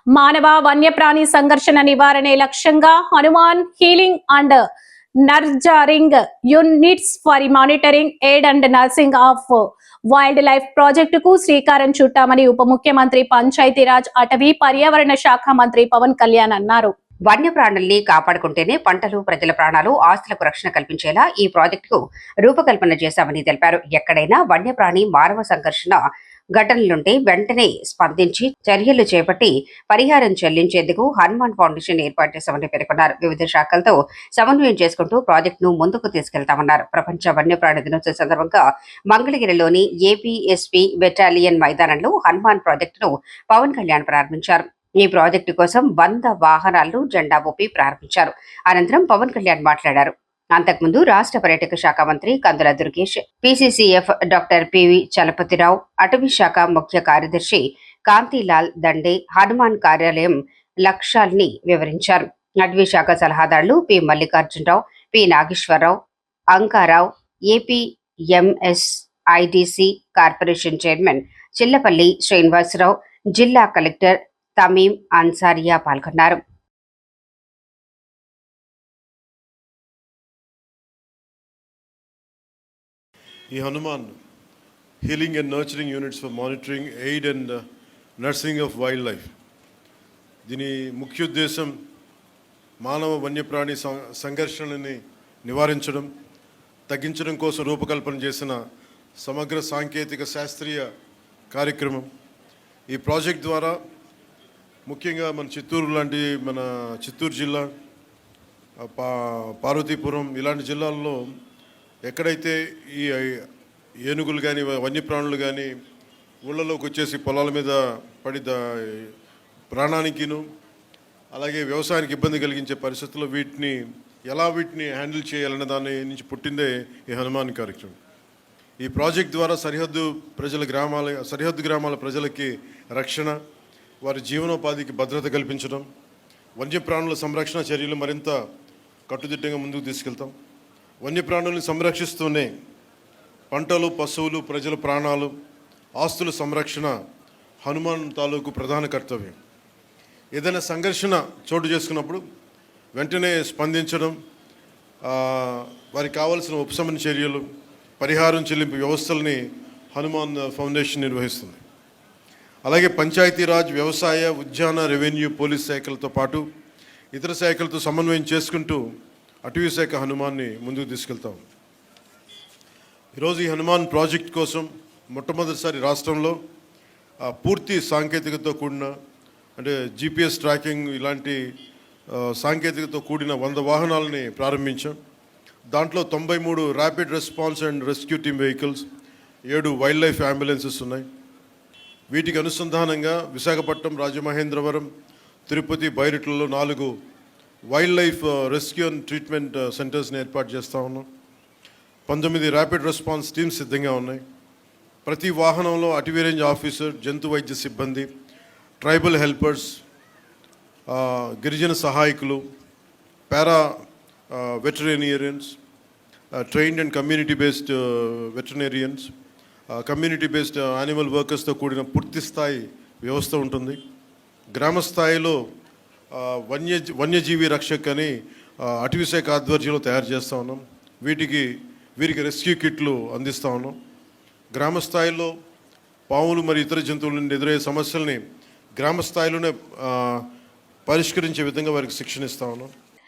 మానవ వన్యప్రాణి సంఘర్షణ నివారణే లక్ష్యంగా Hanuman healing and nurturing units for monitoring aid and nursing of wild life ప్రాజెక్టుకు శ్రీకారం చుట్టామని ఉప ముఖ్యమంత్రి పంచాయతీరాజ్ అటవీ పర్యావరణ శాఖ మంత్రి పవన్ కళ్యాణ్ అన్నారు. వన్యప్రాణుల్ని కాపాడుకుంటేనే పంటలు, ప్రజల ప్రాణాలు, ఆస్తులకు రక్షణ కల్పించేలా ఈ ప్రాజెక్టుకు రూపకల్పన చేశామని తెలిపారు. ఎక్కడైనా వన్యప్రాణి మానవ సంఘర్షణ ఘటనలుంటే వెంటనే స్పందించి చర్యలు చేపట్టి పరిహారం చెల్లించేందుకు హనుమాన్ ఫౌండేషన్ ఏర్పాటు చేశామని పేర్కొన్నారు. వివిధ శాఖలతో సమన్వయం చేసుకుంటూ ప్రాజెక్టును ముందుకు తీసుకెళ్తామన్నారు. ప్రపంచ వన్యప్రాణి దినోత్సవం సందర్భంగా మంగళగిరిలోని ఏపీఎస్పీ బెటాలియన్ మైదానంలో హనుమాన్ ప్రాజెక్టును పవన్ కళ్యాణ్ ప్రారంభించారు. ఈ ప్రాజెక్టు కోసం 100 వాహనాలను జెండా ఊపి ప్రారంభించారు. అనంతరం పవన్ కళ్యాణ్ మాట్లాడారు. అంతకుముందు రాష్ట్ర పర్యాటక శాఖ మంత్రి Kandula Durgesh, PCCF doctor PV Chalapathirao, అటవీ శాఖ ముఖ్య కార్యదర్శి కాంతిలాల్ దండే హనుమాన్ కార్యాలయం లక్ష్యాల్ని వివరించారు. అటవీ శాఖ సలహాదారులు P Mallikarjunarao, P Nageswararao, Ankarao, APMS IDC corporation chairman Chillapalli Srinivasarao, జిల్లా కలెక్టర్ తమీం అన్సారియా పాల్గొన్నారు. ఈ Hanuman healing and nurturing units for monitoring aid and nursing of wild life, దీని ముఖ్య ఉద్దేశం మానవ వన్యప్రాణి సంఘర్షణని నివారించడం, తగ్గించడం కోసం రూపకల్పన చేసిన సమగ్ర సాంకేతిక శాస్త్రీయ కార్యక్రమం. ఈ ప్రాజెక్ట్ ద్వారా ముఖ్యంగా మన చిత్తూరు జిల్లా, పార్వతీపురం ఇలాంటి జిల్లాల్లో ఎక్కడైతే ఈ ఏనుగులు కానీ వన్యప్రాణులు కానీ ఊళ్ళలోకి వచ్చేసి పొలాల మీద పడి ప్రాణానికిను అలాగే వ్యవసాయానికి ఇబ్బంది కలిగించే పరిస్థితుల్లో వీటిని హ్యాండిల్ చేయాలనే దాని నుంచి పుట్టిందే ఈ హనుమాన్ కార్యక్రమం. ఈ ప్రాజెక్ట్ ద్వారా సరిహద్దు గ్రామాల ప్రజలకి రక్షణ, వారి జీవనోపాధికి భద్రత కల్పించడం, వన్యప్రాణుల సంరక్షణ చర్యలు మరింత కట్టుదిట్టంగా ముందుకు తీసుకెళ్తాం. వన్యప్రాణుల్ని సంరక్షిస్తూనే పంటలు, పశువులు, ప్రజల ప్రాణాలు, ఆస్తుల సంరక్షణ హనుమాన్ తాలూకు ప్రధాన కర్తవ్యం. ఏదైనా సంఘర్షణ చోటు చేసుకున్నప్పుడు వెంటనే స్పందించడం, వారికి కావాల్సిన ఉపశమన చర్యలు, పరిహారం చెల్లింపు వ్యవస్థల్ని హనుమాన్ ఫౌండేషన్ నిర్వహిస్తుంది. అలాగే పంచాయతీరాజ్, వ్యవసాయ, ఉద్యాన, రెవెన్యూ, పోలీస్ శాఖలతో పాటు ఇతర శాఖలతో సమన్వయం చేసుకుంటూ అటవీ శాఖ హనుమాన్ని ముందుకు తీసుకెళ్తాం. ఈరోజు ఈ హనుమాన్ ప్రాజెక్ట్ కోసం మొట్టమొదటిసారి రాష్ట్రంలో పూర్తి సాంకేతికతతో కూడిన, అంటే జీపీఎస్ ట్రాకింగ్ ఇలాంటి సాంకేతికతతో కూడిన 100 వాహనాలని ప్రారంభించాం. దాంట్లో 93 rapid response and rescue team vehicles, 7 wild life ambulances ఉన్నాయి. వీటికి అనుసంధానంగా విశాఖపట్నం, రాజమహేంద్రవరం, తిరుపతి, బైరిట్లలో 4 wild life rescue and treatment సెంటర్స్ని ఏర్పాటు చేస్తూ ఉన్నాం. 19 ర్యాపిడ్ రెస్పాన్స్ టీమ్స్ సిద్ధంగా ఉన్నాయి. ప్రతి వాహనంలో అటవీ రేంజ్ ఆఫీసర్, జంతు వైద్య సిబ్బంది, ట్రైబల్ హెల్పర్స్, గిరిజన సహాయకులు, para veterinarians, trained and community based veterinarians, community based animal వర్కర్స్తో కూడిన పూర్తి స్థాయి వ్యవస్థ ఉంటుంది. గ్రామ స్థాయిలో వన్యజీవి రక్షక్ అని అటవీ శాఖ ఆధ్వర్యంలో తయారు చేస్తూ ఉన్నాం. వీరికి రెస్క్యూ కిట్లు అందిస్తూ ఉన్నాం. గ్రామ స్థాయిలో పాములు మరియు ఇతర జంతువుల నుండి ఎదురయ్యే సమస్యల్ని గ్రామ స్థాయిలోనే పరిష్కరించే విధంగా వారికి శిక్షణ ఇస్తూ ఉన్నాం.